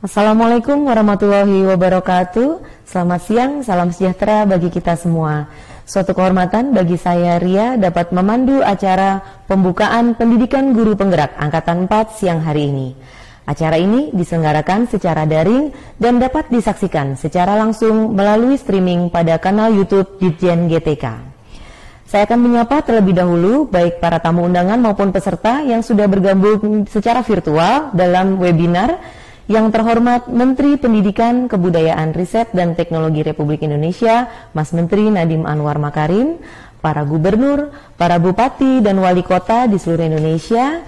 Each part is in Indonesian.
Assalamualaikum warahmatullahi wabarakatuh. Selamat siang, salam sejahtera bagi kita semua. Suatu kehormatan bagi saya Ria dapat memandu acara pembukaan pendidikan guru penggerak Angkatan 4 siang hari ini. Acara ini diselenggarakan secara daring dan dapat disaksikan secara langsung melalui streaming pada kanal YouTube Ditjen GTK. Saya akan menyapa terlebih dahulu baik para tamu undangan maupun peserta yang sudah bergabung secara virtual dalam webinar. Yang terhormat Menteri Pendidikan, Kebudayaan, Riset, dan Teknologi Republik Indonesia, Mas Menteri Nadiem Anwar Makarim, para gubernur, para bupati, dan wali kota di seluruh Indonesia,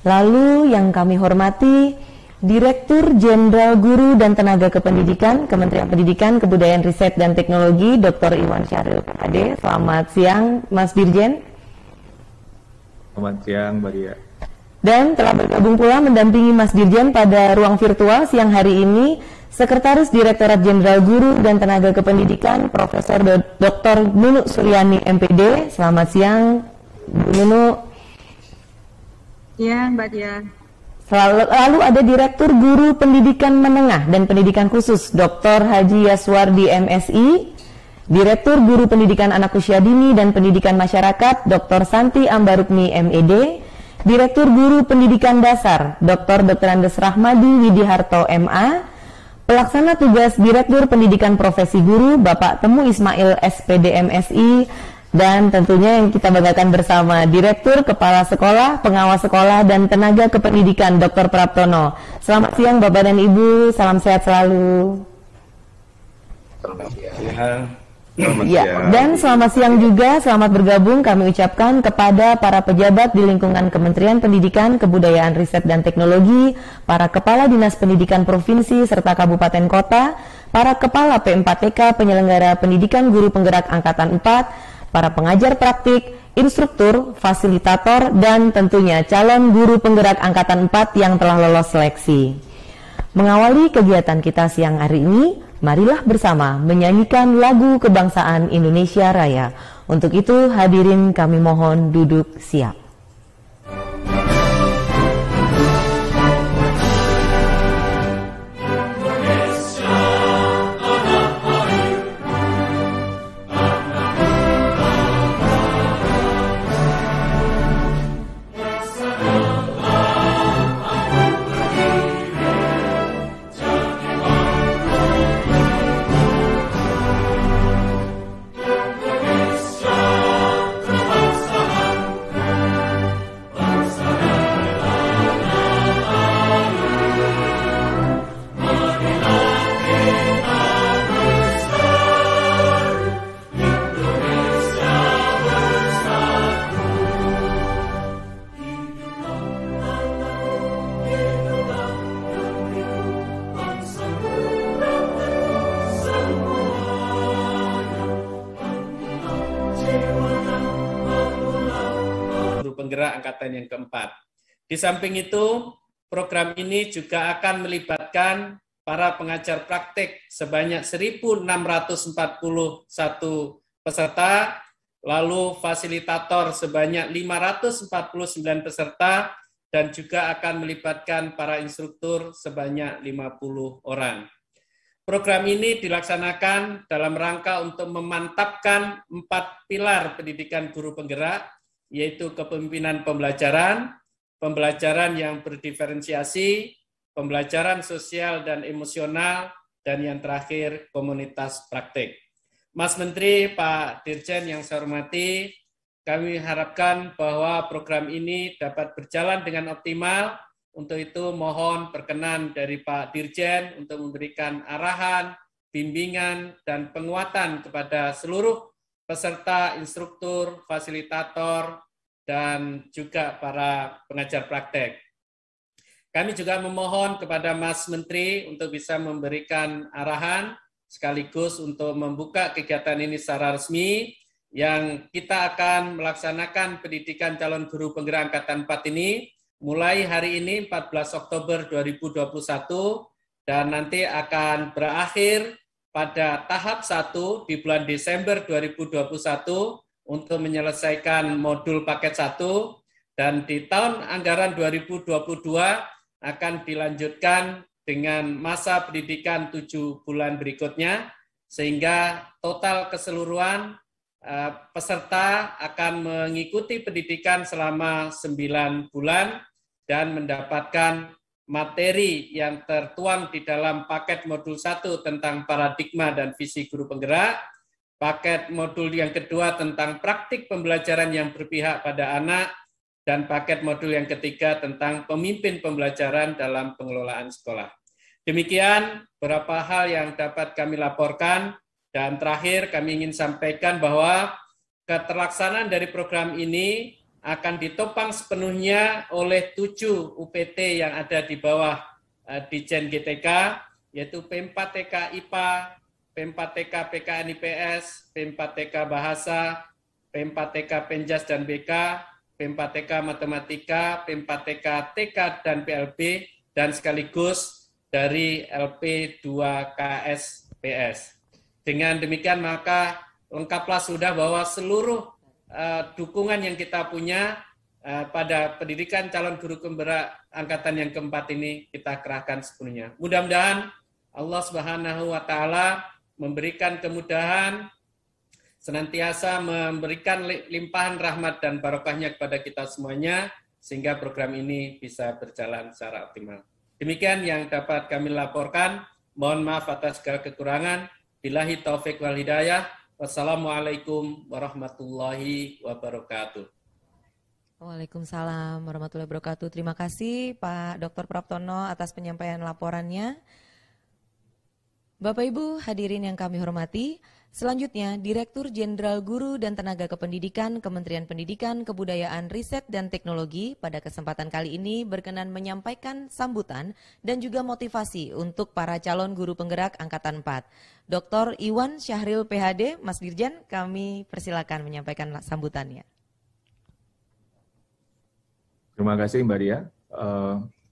lalu yang kami hormati Direktur Jenderal Guru dan Tenaga Kependidikan, Kementerian Pendidikan, Kebudayaan, Riset, dan Teknologi, Dr. Iwan Syahril PhD. Selamat siang, Mas Dirjen. Selamat siang, Mbak Ria. Dan telah bergabung pula mendampingi Mas Dirjen pada ruang virtual siang hari ini Sekretaris Direktorat Jenderal Guru dan Tenaga Kependidikan Profesor Dr. Nunu Suryani MPD. Selamat siang, Bu Nunu. Siang, Mbak Dia. Lalu ada Direktur Guru Pendidikan Menengah dan Pendidikan Khusus Dr. Haji Yaswardi MSI, Direktur Guru Pendidikan Anak Usia Dini dan Pendidikan Masyarakat Dr. Santi Ambarukmi MED, Direktur Guru Pendidikan Dasar Dr. Andes Rahmadi Widiharto MA, Pelaksana Tugas Direktur Pendidikan Profesi Guru Bapak Temu Ismail SPD MSI, dan tentunya yang kita banggakan bersama Direktur Kepala Sekolah, Pengawas Sekolah, dan Tenaga Kependidikan Dr. Praptono. Selamat siang Bapak dan Ibu, salam sehat selalu. Selamat siang. Ya, dan selamat siang juga, selamat bergabung kami ucapkan kepada para pejabat di lingkungan Kementerian Pendidikan, Kebudayaan, Riset, dan Teknologi, para Kepala Dinas Pendidikan Provinsi serta Kabupaten Kota, para Kepala P4TK penyelenggara Pendidikan Guru Penggerak Angkatan 4, para pengajar praktik, instruktur, fasilitator, dan tentunya calon guru penggerak Angkatan 4 yang telah lolos seleksi. Mengawali kegiatan kita siang hari ini, marilah bersama menyanyikan lagu kebangsaan Indonesia Raya. Untuk itu hadirin kami mohon duduk siap. Penggerak angkatan yang keempat. Di samping itu, program ini juga akan melibatkan para pengajar praktik sebanyak 1.641 peserta, lalu fasilitator sebanyak 549 peserta, dan juga akan melibatkan para instruktur sebanyak 50 orang. Program ini dilaksanakan dalam rangka untuk memantapkan 4 pilar pendidikan guru penggerak, yaitu kepemimpinan pembelajaran, pembelajaran yang berdiferensiasi, pembelajaran sosial dan emosional, dan yang terakhir komunitas praktik. Mas Menteri, Pak Dirjen yang saya hormati, kami harapkan bahwa program ini dapat berjalan dengan optimal. Untuk itu mohon perkenan dari Pak Dirjen untuk memberikan arahan, bimbingan, dan penguatan kepada seluruh peserta, instruktur, fasilitator, dan juga para pengajar praktek. Kami juga memohon kepada Mas Menteri untuk bisa memberikan arahan sekaligus untuk membuka kegiatan ini secara resmi yang kita akan melaksanakan pendidikan calon guru penggerak angkatan 4 ini mulai hari ini 14 Oktober 2021 dan nanti akan berakhir pada tahap 1 di bulan Desember 2021 untuk menyelesaikan modul paket 1 dan di tahun anggaran 2022 akan dilanjutkan dengan masa pendidikan 7 bulan berikutnya, sehingga total keseluruhan peserta akan mengikuti pendidikan selama 9 bulan dan mendapatkan materi yang tertuang di dalam paket modul 1 tentang paradigma dan visi guru penggerak, paket modul yang kedua tentang praktik pembelajaran yang berpihak pada anak, dan paket modul yang ketiga tentang pemimpin pembelajaran dalam pengelolaan sekolah. Demikian beberapa hal yang dapat kami laporkan, dan terakhir kami ingin sampaikan bahwa keterlaksanaan dari program ini akan ditopang sepenuhnya oleh 7 UPT yang ada di bawah Ditjen GTK, yaitu P4TK IPA, P4TK PKN IPS, P4TK Bahasa, P4TK Penjas dan BK, P4TK Matematika, P4TK TK dan PLB, dan sekaligus dari LP2KSPS. Dengan demikian maka lengkaplah sudah bahwa seluruh dukungan yang kita punya pada pendidikan calon guru penggerak angkatan yang keempat ini kita kerahkan sepenuhnya. Mudah-mudahan Allah Subhanahu wa Ta'ala memberikan kemudahan, senantiasa memberikan limpahan rahmat dan barokahnya kepada kita semuanya, sehingga program ini bisa berjalan secara optimal. Demikian yang dapat kami laporkan. Mohon maaf atas segala kekurangan. Billahi taufik wal hidayah. Wassalamualaikum warahmatullahi wabarakatuh. Waalaikumsalam warahmatullahi wabarakatuh. Terima kasih Pak Dr. Praptono atas penyampaian laporannya. Bapak Ibu hadirin yang kami hormati, selanjutnya Direktur Jenderal Guru dan Tenaga Kependidikan Kementerian Pendidikan, Kebudayaan, Riset dan Teknologi pada kesempatan kali ini berkenan menyampaikan sambutan dan juga motivasi untuk para calon guru penggerak Angkatan 4. Dr. Iwan Syahril PhD, Mas Dirjen, kami persilakan menyampaikan sambutannya. Terima kasih Mbak Ria.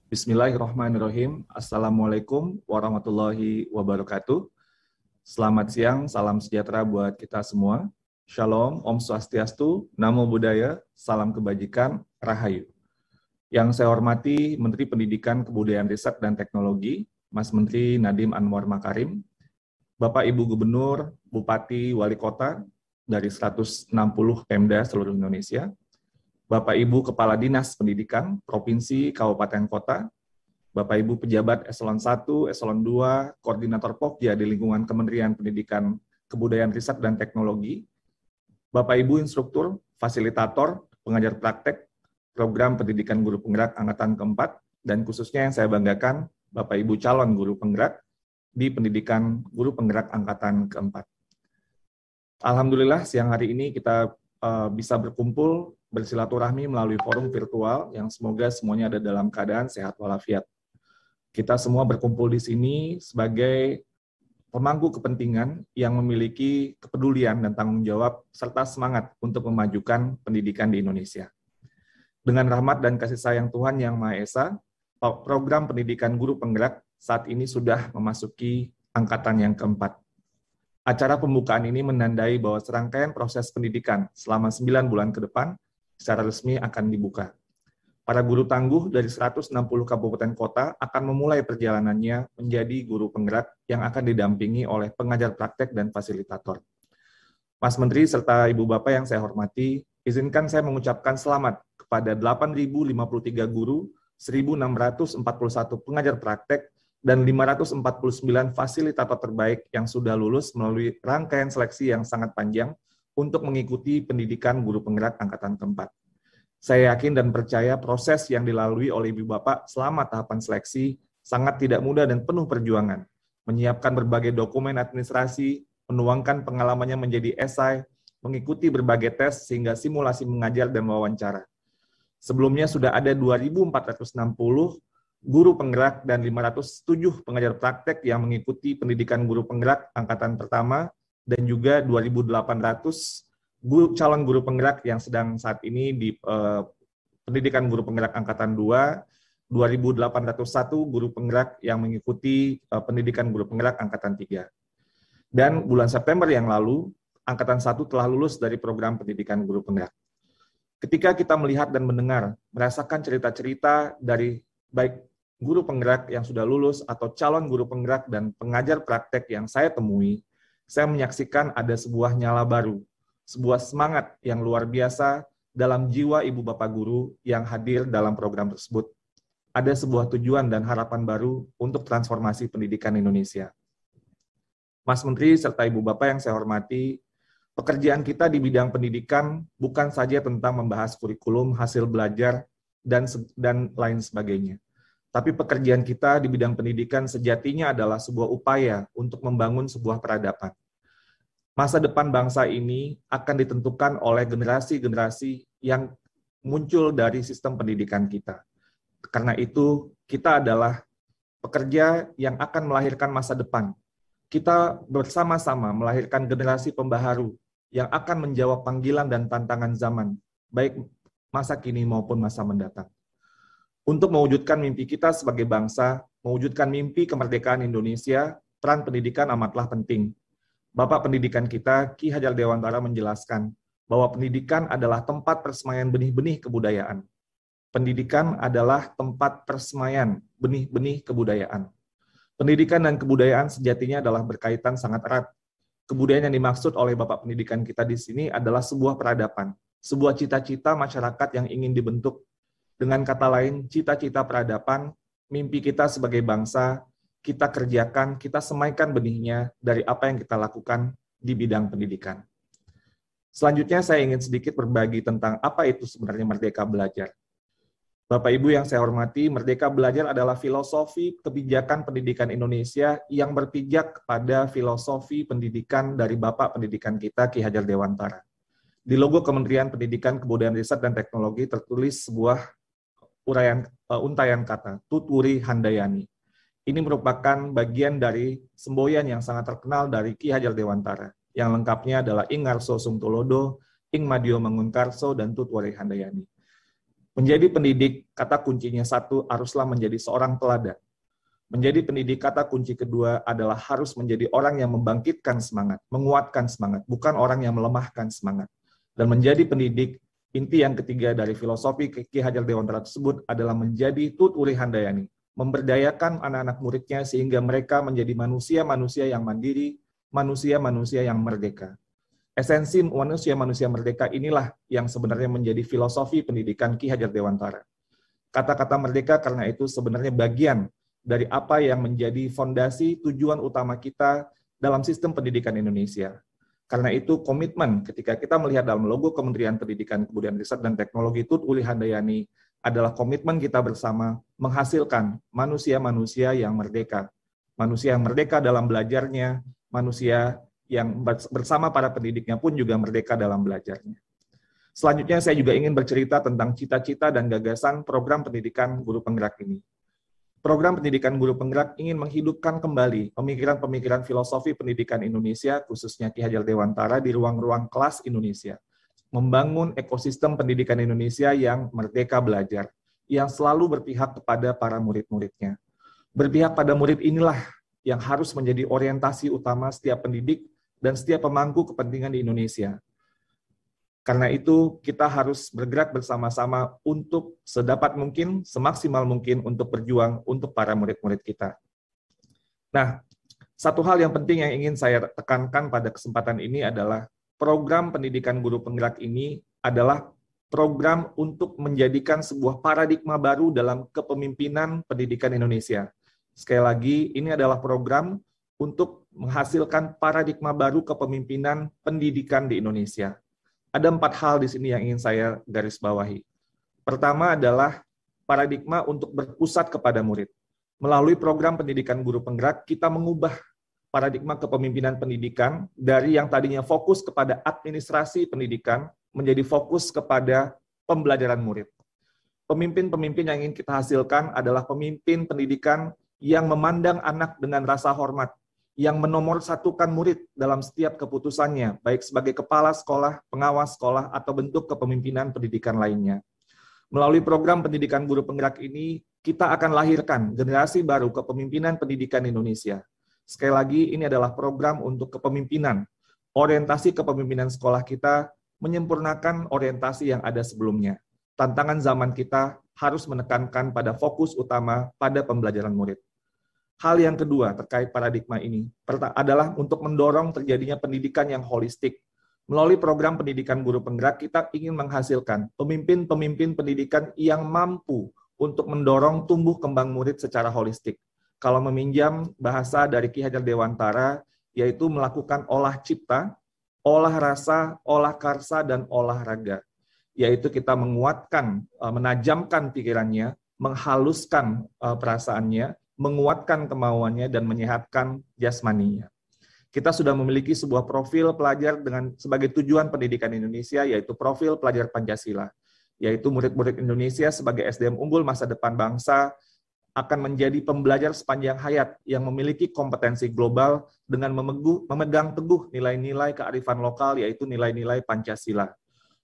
Bismillahirrahmanirrahim. Assalamualaikum warahmatullahi wabarakatuh. Selamat siang, salam sejahtera buat kita semua. Shalom, Om Swastiastu, Namo Buddhaya, salam kebajikan, Rahayu. Yang saya hormati Menteri Pendidikan, Kebudayaan, Riset dan Teknologi, Mas Menteri Nadiem Anwar Makarim, Bapak Ibu Gubernur, Bupati, Wali Kota dari 160 Pemda seluruh Indonesia, Bapak Ibu Kepala Dinas Pendidikan, Provinsi, Kabupaten, Kota, Bapak Ibu Pejabat Eselon 1, Eselon 2, Koordinator Pokja di lingkungan Kementerian Pendidikan, Kebudayaan, Riset, dan Teknologi, Bapak Ibu Instruktur, Fasilitator, Pengajar Praktek, Program Pendidikan Guru Penggerak Angkatan keempat, dan khususnya yang saya banggakan, Bapak Ibu calon guru penggerak di Pendidikan Guru Penggerak Angkatan keempat. Alhamdulillah siang hari ini kita bisa berkumpul, bersilaturahmi melalui forum virtual yang semoga semuanya ada dalam keadaan sehat walafiat. Kita semua berkumpul di sini sebagai pemangku kepentingan yang memiliki kepedulian dan tanggung jawab serta semangat untuk memajukan pendidikan di Indonesia. Dengan rahmat dan kasih sayang Tuhan Yang Maha Esa, program pendidikan guru penggerak saat ini sudah memasuki angkatan yang keempat. Acara pembukaan ini menandai bahwa serangkaian proses pendidikan selama 9 bulan ke depan secara resmi akan dibuka. Para guru tangguh dari 160 kabupaten kota akan memulai perjalanannya menjadi guru penggerak yang akan didampingi oleh pengajar praktek dan fasilitator. Mas Menteri serta Ibu Bapak yang saya hormati, izinkan saya mengucapkan selamat kepada 8.053 guru, 1.641 pengajar praktek, dan 549 fasilitator terbaik yang sudah lulus melalui rangkaian seleksi yang sangat panjang untuk mengikuti pendidikan guru penggerak angkatan keempat. Saya yakin dan percaya proses yang dilalui oleh Ibu Bapak selama tahapan seleksi sangat tidak mudah dan penuh perjuangan, menyiapkan berbagai dokumen administrasi, menuangkan pengalamannya menjadi esai, mengikuti berbagai tes sehingga simulasi mengajar dan wawancara. Sebelumnya sudah ada 2.460 guru penggerak dan 507 pengajar praktek yang mengikuti pendidikan guru penggerak angkatan pertama dan juga 2.800 calon guru penggerak yang sedang saat ini di pendidikan guru penggerak angkatan 2, 2.801 guru penggerak yang mengikuti pendidikan guru penggerak angkatan 3. Dan bulan September yang lalu, angkatan 1 telah lulus dari program pendidikan guru penggerak. Ketika kita melihat dan mendengar, merasakan cerita-cerita dari baik guru penggerak yang sudah lulus atau calon guru penggerak dan pengajar praktek yang saya temui, saya menyaksikan ada sebuah nyala baru, sebuah semangat yang luar biasa dalam jiwa ibu bapak guru yang hadir dalam program tersebut. Ada sebuah tujuan dan harapan baru untuk transformasi pendidikan Indonesia. Mas Menteri serta ibu bapak yang saya hormati, pekerjaan kita di bidang pendidikan bukan saja tentang membahas kurikulum, hasil belajar, dan lain sebagainya. Tapi pekerjaan kita di bidang pendidikan sejatinya adalah sebuah upaya untuk membangun sebuah peradaban. Masa depan bangsa ini akan ditentukan oleh generasi-generasi yang muncul dari sistem pendidikan kita. Karena itu, kita adalah pekerja yang akan melahirkan masa depan. Kita bersama-sama melahirkan generasi pembaharu yang akan menjawab panggilan dan tantangan zaman, baik masa kini maupun masa mendatang. Untuk mewujudkan mimpi kita sebagai bangsa, mewujudkan mimpi kemerdekaan Indonesia, peran pendidikan amatlah penting. Bapak pendidikan kita, Ki Hajar Dewantara menjelaskan bahwa pendidikan adalah tempat persemaian benih-benih kebudayaan. Pendidikan adalah tempat persemaian benih-benih kebudayaan. Pendidikan dan kebudayaan sejatinya adalah berkaitan sangat erat. Kebudayaan yang dimaksud oleh Bapak pendidikan kita di sini adalah sebuah peradaban, sebuah cita-cita masyarakat yang ingin dibentuk. Dengan kata lain, cita-cita peradaban, mimpi kita sebagai bangsa, kita kerjakan, kita semaikan benihnya dari apa yang kita lakukan di bidang pendidikan. Selanjutnya saya ingin sedikit berbagi tentang apa itu sebenarnya Merdeka Belajar. Bapak Ibu yang saya hormati, Merdeka Belajar adalah filosofi kebijakan pendidikan Indonesia yang berpijak kepada filosofi pendidikan dari Bapak pendidikan kita, Ki Hajar Dewantara. Di logo Kementerian Pendidikan, Kebudayaan, Riset, dan Teknologi tertulis sebuah untayan kata, Tuturi Handayani. Ini merupakan bagian dari semboyan yang sangat terkenal dari Ki Hajar Dewantara. Yang lengkapnya adalah Ing Ngarso Sungtulodo, Ing Madio Mangunkarso, dan Tuturi Handayani. Menjadi pendidik, kata kuncinya satu, haruslah menjadi seorang teladan. Menjadi pendidik, kata kunci kedua adalah harus menjadi orang yang membangkitkan semangat, menguatkan semangat, bukan orang yang melemahkan semangat. Dan menjadi pendidik, inti yang ketiga dari filosofi Ki Hajar Dewantara tersebut adalah menjadi Tuturi Handayani, memberdayakan anak-anak muridnya sehingga mereka menjadi manusia-manusia yang mandiri, manusia-manusia yang merdeka. Esensi manusia-manusia merdeka inilah yang sebenarnya menjadi filosofi pendidikan Ki Hajar Dewantara. Kata-kata merdeka karena itu sebenarnya bagian dari apa yang menjadi fondasi tujuan utama kita dalam sistem pendidikan Indonesia. Karena itu komitmen ketika kita melihat dalam logo Kementerian Pendidikan, Kebudayaan, Riset, dan Teknologi Tuturi Handayani adalah komitmen kita bersama menghasilkan manusia-manusia yang merdeka. Manusia yang merdeka dalam belajarnya, manusia yang bersama para pendidiknya pun juga merdeka dalam belajarnya. Selanjutnya saya juga ingin bercerita tentang cita-cita dan gagasan program pendidikan guru penggerak ini. Program pendidikan guru penggerak ingin menghidupkan kembali pemikiran-pemikiran filosofi pendidikan Indonesia, khususnya Ki Hajar Dewantara di ruang-ruang kelas Indonesia. Membangun ekosistem pendidikan Indonesia yang merdeka belajar, yang selalu berpihak kepada para murid-muridnya. Berpihak pada murid inilah yang harus menjadi orientasi utama setiap pendidik dan setiap pemangku kepentingan di Indonesia. Karena itu, kita harus bergerak bersama-sama untuk sedapat mungkin, semaksimal mungkin untuk berjuang untuk para murid-murid kita. Nah, satu hal yang penting yang ingin saya tekankan pada kesempatan ini adalah program pendidikan guru penggerak ini adalah program untuk menjadikan sebuah paradigma baru dalam kepemimpinan pendidikan Indonesia. Sekali lagi, ini adalah program untuk menghasilkan paradigma baru kepemimpinan pendidikan di Indonesia. Ada 4 hal di sini yang ingin saya garis bawahi. Pertama adalah paradigma untuk berpusat kepada murid. Melalui program pendidikan guru penggerak, kita mengubah paradigma kepemimpinan pendidikan dari yang tadinya fokus kepada administrasi pendidikan menjadi fokus kepada pembelajaran murid. Pemimpin-pemimpin yang ingin kita hasilkan adalah pemimpin pendidikan yang memandang anak dengan rasa hormat, yang menomorsatukan murid dalam setiap keputusannya, baik sebagai kepala sekolah, pengawas sekolah, atau bentuk kepemimpinan pendidikan lainnya. Melalui program pendidikan guru penggerak ini, kita akan lahirkan generasi baru kepemimpinan pendidikan Indonesia. Sekali lagi, ini adalah program untuk kepemimpinan. Orientasi kepemimpinan sekolah kita menyempurnakan orientasi yang ada sebelumnya. Tantangan zaman kita harus menekankan pada fokus utama pada pembelajaran murid. Hal yang kedua terkait paradigma ini adalah untuk mendorong terjadinya pendidikan yang holistik. Melalui program pendidikan guru penggerak, kita ingin menghasilkan pemimpin-pemimpin pendidikan yang mampu untuk mendorong tumbuh kembang murid secara holistik. Kalau meminjam bahasa dari Ki Hajar Dewantara, yaitu melakukan olah cipta, olah rasa, olah karsa, dan olahraga. Yaitu kita menguatkan, menajamkan pikirannya, menghaluskan perasaannya, menguatkan kemauannya, dan menyehatkan jasmaninya. Kita sudah memiliki sebuah profil pelajar sebagai tujuan pendidikan Indonesia, yaitu profil pelajar Pancasila, yaitu murid-murid Indonesia sebagai SDM unggul masa depan bangsa akan menjadi pembelajar sepanjang hayat yang memiliki kompetensi global dengan memegang teguh nilai-nilai kearifan lokal, yaitu nilai-nilai Pancasila.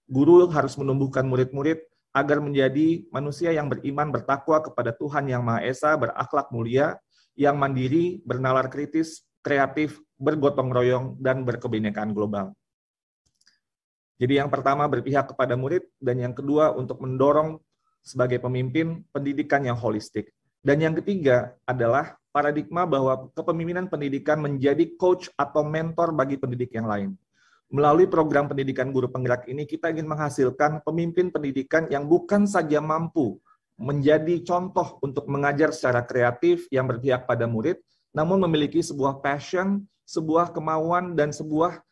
Guru harus menumbuhkan murid-murid agar menjadi manusia yang beriman, bertakwa kepada Tuhan Yang Maha Esa, berakhlak mulia, yang mandiri, bernalar kritis, kreatif, bergotong royong, dan berkebinekaan global. Jadi yang pertama berpihak kepada murid, dan yang kedua untuk mendorong sebagai pemimpin pendidikan yang holistik. Dan yang ketiga adalah paradigma bahwa kepemimpinan pendidikan menjadi coach atau mentor bagi pendidik yang lain. Melalui program pendidikan guru penggerak ini, kita ingin menghasilkan pemimpin pendidikan yang bukan saja mampu menjadi contoh untuk mengajar secara kreatif yang berpihak pada murid, namun memiliki sebuah passion, sebuah kemauan, dan sebuah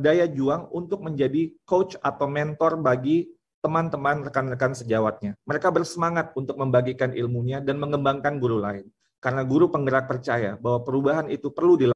daya juang untuk menjadi coach atau mentor bagi teman-teman rekan-rekan sejawatnya. Mereka bersemangat untuk membagikan ilmunya dan mengembangkan guru lain. Karena guru penggerak percaya bahwa perubahan itu perlu dilakukan